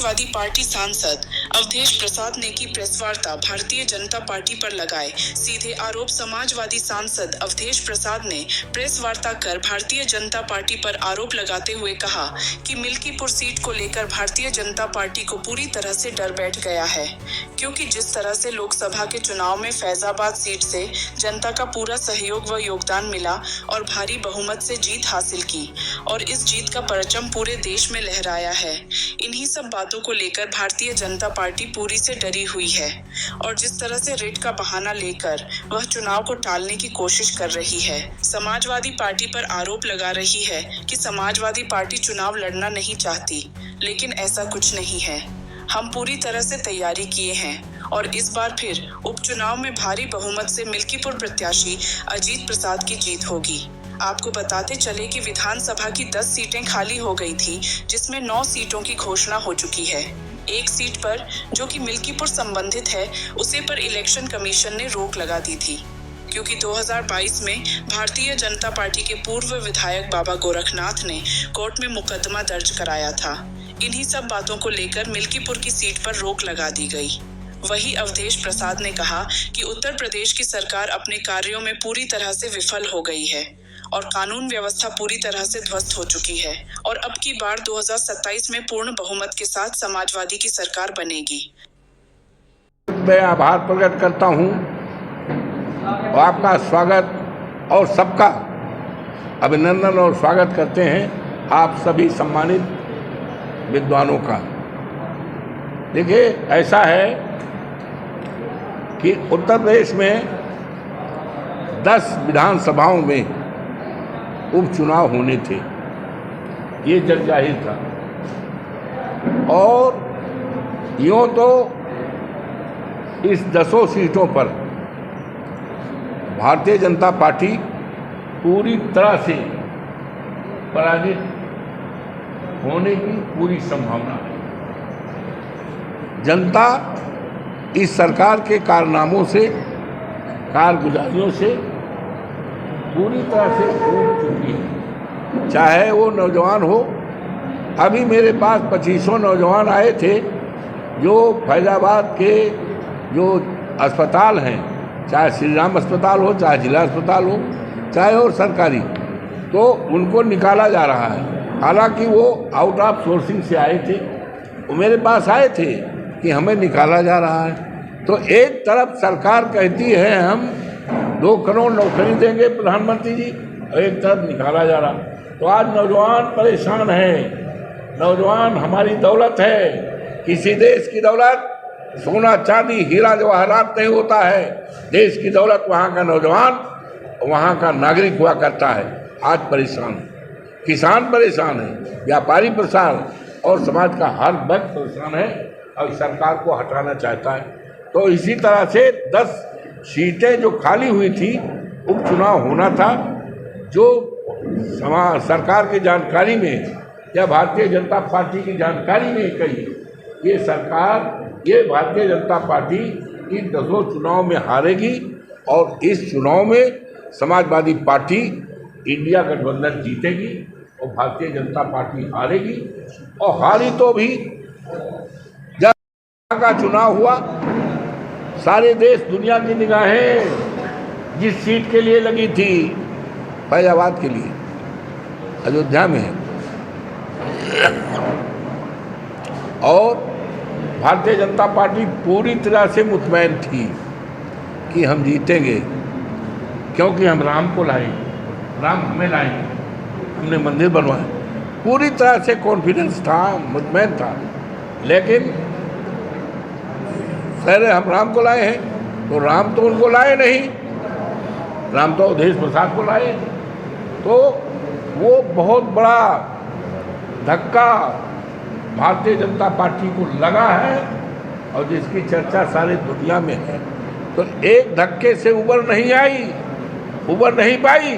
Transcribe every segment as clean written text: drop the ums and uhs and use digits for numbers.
Samajwadi party सांसद अवधेश प्रसाद ने की प्रेस वार्ता भारतीय जनता पार्टी पर लगाए सीधे आरोप। समाजवादी सांसद अवधेश प्रसाद ने प्रेस वार्ता कर भारतीय जनता पार्टी पर आरोप लगाते हुए कहा कि मिल्कीपुर सीट को लेकर भारतीय जनता पार्टी को पूरी तरह से डर बैठ गया है, क्योंकि जिस तरह से लोकसभा के चुनाव में फैजाबाद सीट से जनता का पूरा सहयोग व योगदान मिला और भारी बहुमत से जीत हासिल की और इस जीत का परचम पूरे देश में लहराया है। इन्हीं सब बातों को लेकर भारतीय जनता पार्टी पूरी से डरी हुई है और जिस तरह से रेट का बहाना लेकर वह चुनाव को टालने की कोशिश कर रही है। समाजवादी पार्टी पर आरोप लगा रही है कि समाजवादी पार्टी चुनाव लड़ना नहीं चाहती, लेकिन ऐसा कुछ नहीं है। हम पूरी तरह से तैयारी किए हैं और इस बार फिर उपचुनाव में भारी बहुमत से मिल्कीपुर प्रत्याशी अजीत प्रसाद की जीत होगी। आपको बताते चले कि विधानसभा की 10 सीटें खाली हो गई थी, जिसमें 9 सीटों की घोषणा हो चुकी है। एक सीट पर, जो कि मिल्कीपुर संबंधित है, उसे पर इलेक्शन कमीशन ने रोक लगा दी थी, क्योंकि 2022 में भारतीय जनता पार्टी के पूर्व विधायक बाबा गोरखनाथ ने कोर्ट में मुकदमा दर्ज कराया था। इन्हीं सब बातों को लेकर मिल्कीपुर की सीट पर रोक लगा दी गई। वहीं अवधेश प्रसाद ने कहा कि उत्तर प्रदेश की सरकार अपने कार्यों में पूरी तरह से विफल हो गई है और कानून व्यवस्था पूरी तरह से ध्वस्त हो चुकी है और अब की बार 2027 में पूर्ण बहुमत के साथ समाजवादी की सरकार बनेगी। मैं आभार प्रकट करता हूं और आपका स्वागत और सबका अभिनंदन और स्वागत करते हैं आप सभी सम्मानित विद्वानों का। देखिए, ऐसा है कि उत्तर प्रदेश में 10 विधानसभाओं में उपचुनाव होने थे, ये जग जाहिर था। और यूँ तो इस 10 सीटों पर भारतीय जनता पार्टी पूरी तरह से पराजित होने की पूरी संभावना है। जनता इस सरकार के कारनामों से, कारगुजारियों से पूरी तरह से ऊब चुकी है, चाहे वो नौजवान हो। अभी मेरे पास 2500 नौजवान आए थे जो फैजाबाद के जो अस्पताल हैं, चाहे श्री राम अस्पताल हो, चाहे जिला अस्पताल हो, चाहे और सरकारी, तो उनको निकाला जा रहा है। हालांकि वो आउट ऑफ सोर्सिंग से आए थे, वो मेरे पास आए थे कि हमें निकाला जा रहा है। तो एक तरफ सरकार कहती है हम 2 करोड़ नौकरी देंगे प्रधानमंत्री जी, और एक तरफ निकाला जा रहा। तो आज नौजवान परेशान है। नौजवान हमारी दौलत है। किसी देश की दौलत सोना चांदी हीरा जवाहरात नहीं होता है। देश की दौलत वहाँ का नौजवान, वहाँ का नागरिक हुआ करता है। आज परेशान है, किसान परेशान है, व्यापारी परेशान और समाज का हर वर्ग परेशान है और सरकार को हटाना चाहता है। तो इसी तरह से 10 सीटें जो खाली हुई थी, उपचुनाव होना था, जो सरकार की जानकारी में या भारतीय जनता पार्टी की जानकारी में कही, ये सरकार, ये भारतीय जनता पार्टी इन 10 चुनाव में हारेगी और इस चुनाव में समाजवादी पार्टी इंडिया गठबंधन जीतेगी और भारतीय जनता पार्टी हारेगी। और हारी तो भी, जब का चुनाव हुआ, सारे देश दुनिया की निगाहें जिस सीट के लिए लगी थी, फैजाबाद के लिए, अयोध्या में है, और भारतीय जनता पार्टी पूरी तरह से मुतमईन थी कि हम जीतेंगे, क्योंकि हम राम को लाए, राम हमें लाएंगे, हमने मंदिर बनवाए। पूरी तरह से कॉन्फिडेंस था, मुतमईन था। लेकिन पहले हम राम को लाए हैं, तो राम तो उनको लाए नहीं, राम तो अवधेश प्रसाद को लाए। तो वो बहुत बड़ा धक्का भारतीय जनता पार्टी को लगा है और जिसकी चर्चा सारी दुनिया में है। तो एक धक्के से उबर नहीं पाई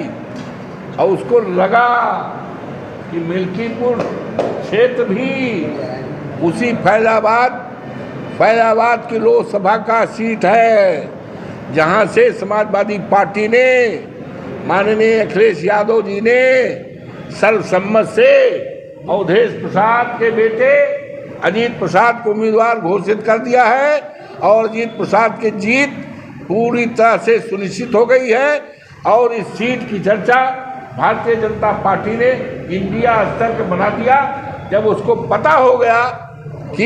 और उसको लगा कि मिल्कीपुर क्षेत्र भी उसी फैजाबाद की लोकसभा का सीट है, जहां से समाजवादी पार्टी ने, माननीय अखिलेश यादव जी ने सर्वसम्मत से अवधेश प्रसाद के बेटे अजीत प्रसाद को उम्मीदवार घोषित कर दिया है और अजीत प्रसाद की जीत पूरी तरह से सुनिश्चित हो गई है। और इस सीट की चर्चा भारतीय जनता पार्टी ने इंडिया स्तर पर बना दिया। जब उसको पता हो गया कि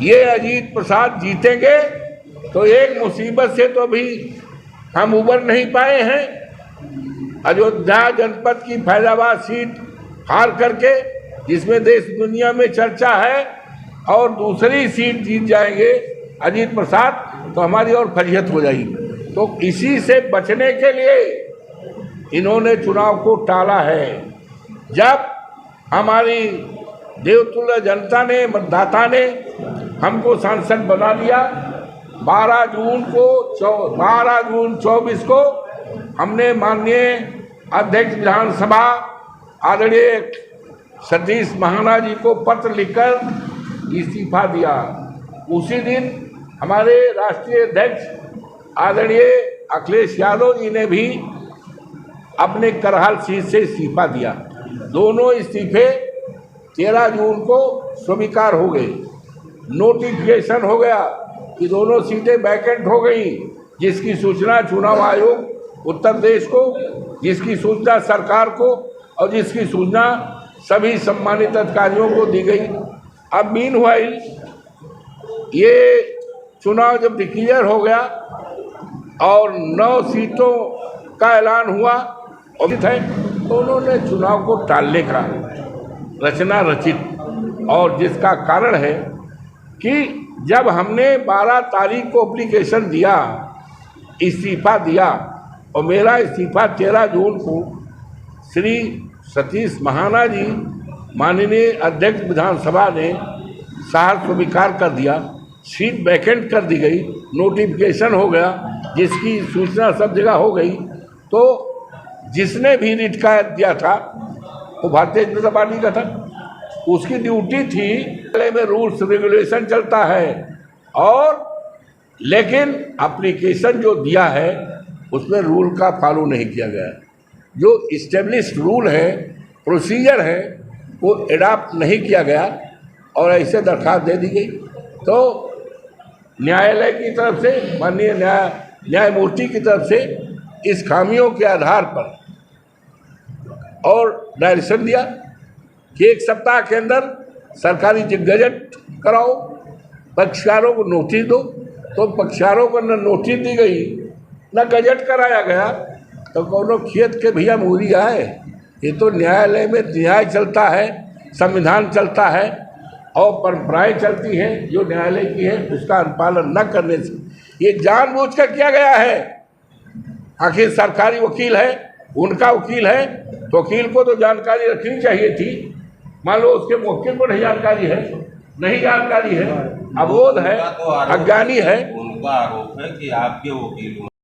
ये अजीत प्रसाद जीतेंगे तो एक मुसीबत से तो अभी हम उबर नहीं पाए हैं। अयोध्या जनपद की फैजाबाद सीट हार करके, जिसमें देश दुनिया में चर्चा है, और दूसरी सीट जीत जाएंगे अजीत प्रसाद तो हमारी और फजीहत हो जाएगी। तो इसी से बचने के लिए इन्होंने चुनाव को टाला है। जब हमारी देवतुल्य जनता ने, मतदाता ने हमको सांसद बना दिया, 12 जून 24 को हमने माननीय अध्यक्ष विधानसभा आदरणीय सतीश महाना जी को पत्र लिखकर इस्तीफा दिया। उसी दिन हमारे राष्ट्रीय अध्यक्ष आदरणीय अखिलेश यादव जी ने भी अपने करहाल सीट से इस्तीफा दिया। दोनों इस्तीफे 13 जून को स्वीकार हो गए। नोटिफिकेशन हो गया कि दोनों सीटें वैकेंट हो गई, जिसकी सूचना चुनाव आयोग उत्तर प्रदेश को, जिसकी सूचना सरकार को और जिसकी सूचना सभी सम्मानित अधिकारियों को दी गई। अब मीनवाइल ये चुनाव जब डिक्लेयर हो गया और 9 सीटों का ऐलान हुआ है, तो उन्होंने चुनाव को टालने का रचना रचित, और जिसका कारण है कि जब हमने 12 तारीख को एप्लीकेशन दिया, इस्तीफा दिया, और मेरा इस्तीफा 13 जून को श्री सतीश महाना जी माननीय अध्यक्ष विधानसभा ने साहस स्वीकार कर दिया, सीट वैकेंट कर दी गई, नोटिफिकेशन हो गया, जिसकी सूचना सब जगह हो गई। तो जिसने भी रिट का दिया था वो भारतीय जनता पार्टी का था। उसकी ड्यूटी थी, में रूल्स रेगुलेशन चलता है, और लेकिन एप्लीकेशन जो दिया है उसमें रूल का फॉलो नहीं किया गया। जो इस्टेब्लिश्ड रूल है, प्रोसीजर है, वो एडॉप्ट नहीं किया गया और ऐसे दरख्वास्त दे दी गई। तो न्यायालय की तरफ से, माननीय न्यायमूर्ति की तरफ से इस खामियों के आधार पर और डायरेक्शन दिया कि 1 सप्ताह के अंदर सरकारी गजट कराओ, पक्षकारों को नोटिस दो। तो पक्षकारों को न नोटिस दी गई न गजट कराया गया, तो कोनो खेत के भैया मूरी आए। ये तो न्यायालय में न्याय चलता है, संविधान चलता है और परंपराएं चलती हैं जो न्यायालय की है, उसका अनुपालन न करने से ये जानबूझकर किया गया है। आखिर सरकारी वकील है, उनका वकील है, तो वकील को तो जानकारी रखनी चाहिए थी। मान लो उसके मुवक्किल को नहीं जानकारी है, अबोध है, अज्ञानी है। उनका आरोप है कि आपके वकील